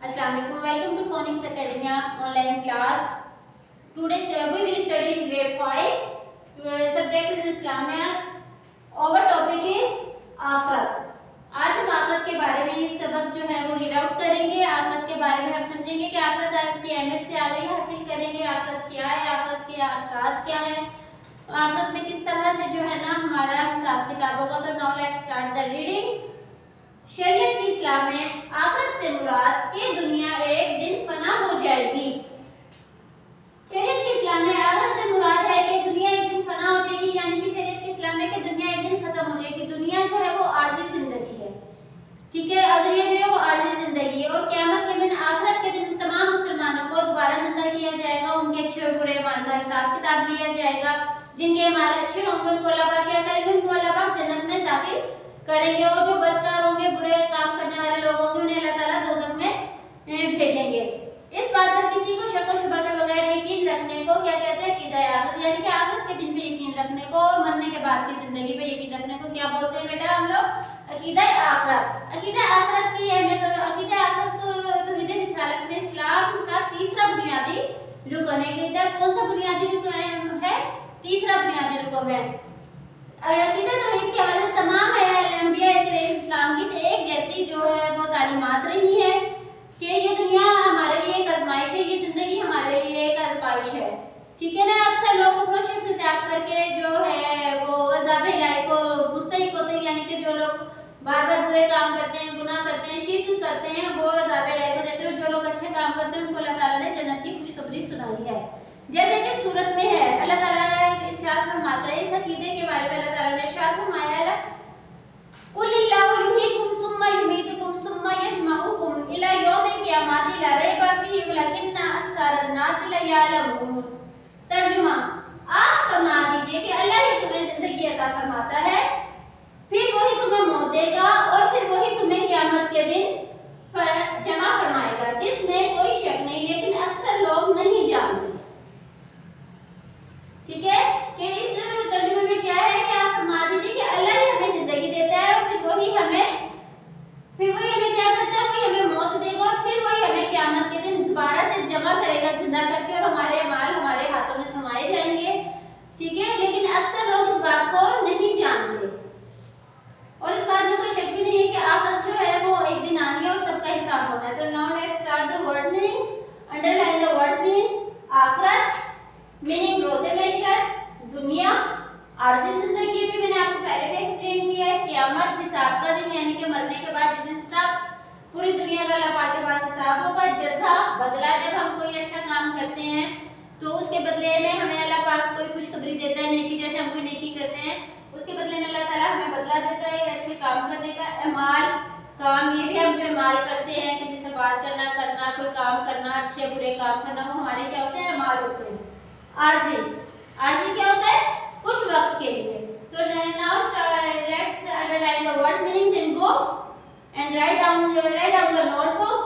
Assalamu alaikum. Welcome to Phonics Academia online class. Today we will study in grade 5. Subject is Islamic. Our topic is आखिरत. आज हम आखिरत के बारे में ये सबक जो है वो रीड आउट करेंगे. आखिरत के बारे में हम समझेंगे कि आखिरत की अहमियत से आगे हासिल करेंगे. आखिरत क्या है, आखिरत के असरात क्या है, आखिरत में किस तरह से जो है ना हमारा हिसाब किताब होगा. तो now let's start the reading. शरीयत की इस्लाम में आखिरत से मुराद ये दुनिया एक दिन फना हो जाएगी. शरीयत की इस्लाम में आखिरत से मुराद है कि दुनिया एक दिन फना हो जाएगी, यानी कि शरीयत की इस्लाम में कि दुनिया एक दिन खत्म हो जाएगी. दुनिया जो है वो आर्जी जिंदगी है, ठीक है, और दुनिया जो है वो आर्जी जिंदगी है. और क़यामत के दिन, आखिरत के दिन तमाम मुसलमानों को दोबारा जिंदा किया जाएगा. उनके अच्छे और बुरे अमाल का हिसाब किताब लिया जाएगा. जिनके अमाल अच्छे होंगे उनको अल्लाह पाक क्या करेंगे, उनको अल्लाह पाक जन्नत में दाखिल करेंगे. और जो बदकार होंगे, बुरे काम करने वाले लोग होंगे, उन्हें अल्लाह ताला दोज़ख में भेजेंगे. इस बात पर किसी को शक व शुबा के बगैर यकीन रखने को क्या कहते हैं, अकीदा आखिरत, यानी कि आखिरत के दिन पे यकीन रखने को, मरने के बाद की जिंदगी पे यकीन रखने को क्या बोलते हैं बेटा हम लोग, अकीदा आखिरत. अकीदा आखिरत की अहमियत और अकीदा आखिरत को तौहीद रिसालत में इस्लाम का तीसरा बुनियादी रुकन है. अकीदा कौन सा बुनियादी रुकन है, तीसरा बुनियादी रुकन है. अकीदा तौहीद के हवाले से तमाम अंबिया इस्लाम की एक जैसी जो है वो तालीमात रही है कि ये दुनिया हमारे लिए एक आजमाइश है, ये जिंदगी हमारे लिए एक आजमाइश है, ठीक है ना. अक्सर लोग कुफ्र और शिर्क इत्याग करके जो है वो अज़ाब इलाही को मुस्तहिक होते हैं, यानी कि जो लोग बार बार बुरे काम करते हैं, गुनाह करते हैं, शिर्क करते हैं, वो अज़ाब इलाही को देते हैं. जो लोग अच्छे काम करते हैं उनको अल्लाह ताला ने जन्नत की खुशखबरी सुनाई है. जैसे कि सूरत में है, अल्लाह ताला इरशाद फरमाता है इस अकीदे के बारे में. अल्लाह ताला ने इरशाद फरमाया है कुल्लिल्लाहु युहीकुम सुम्मा युमीतुकुम सुम्मा यजमउकुम इला यौमिल क़ियामति ला रैबा फीहि वलकिन्ना अक्सरन नास ला यअलमून. तर्जुमा, आप फरमा दीजिए कि अल्लाह ही तुम्हें जिंदगी अता फरमाता है, फिर वही तुम्हें मौत देगा और फिर वही तुम्हें क़यामत के दिन जमा फरमाएगा, जिसमें कोई शक नहीं, लेकिन अक्सर लोग नहीं जानते. ठीक है कि इस तर्जुमे में क्या है कि आप फरमा दीजिए कि अल्लाह ही हमें जिंदगी देता है और फिर वही हमें क्या करता है, वही हमें मौत देगा और फिर वही हमें क़यामत के दिन दोबारा से जमा करेगा जिंदा करके, और हमारे अमाल हमारे हाथों में थमाए जाएंगे. ठीक है, लेकिन अक्सर लोग इस बात को नहीं जानते और इस बात में कोई शक भी नहीं है कि आखिरत जो है वो एक दिन आनी है और सबका हिसाब होना है. तो now let's start the word meanings. Underline the words meanings. आखिरत मीनिंग रोज़े महशर, दुनिया, आर्जी जिंदगी भी मैंने आपको पहले भी एक्सप्लेन किया है. क़यामत हिसाब का दिन, यानी कि मरने के बाद जिस दिन सब पूरी दुनिया का अल्लाह पाक के पास हिसाब होगा. जज़ा, बदला, जब हम कोई अच्छा काम करते हैं तो उसके बदले में हमें अल्लाह पाक कोई खुशखबरी देता है. नेकी, जैसे हम कोई नेकी करते हैं उसके बदले में अल्लाह ताला हमें बदला देता है अच्छे काम करने का. अमाल, काम, ये भी हम जो अमाल करते हैं, किसी से बात करना, कोई काम करना, अच्छे बुरे काम करना, वो हमारे क्या होते हैं, अमाल होते हैं. आर्जी, आर्जी क्या होता है, कुछ वक्त के लिए. तो now let's underline the words meanings in book and write down the notebook.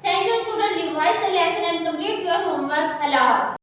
Thank you student, revise the lesson and complete your homework. Allah.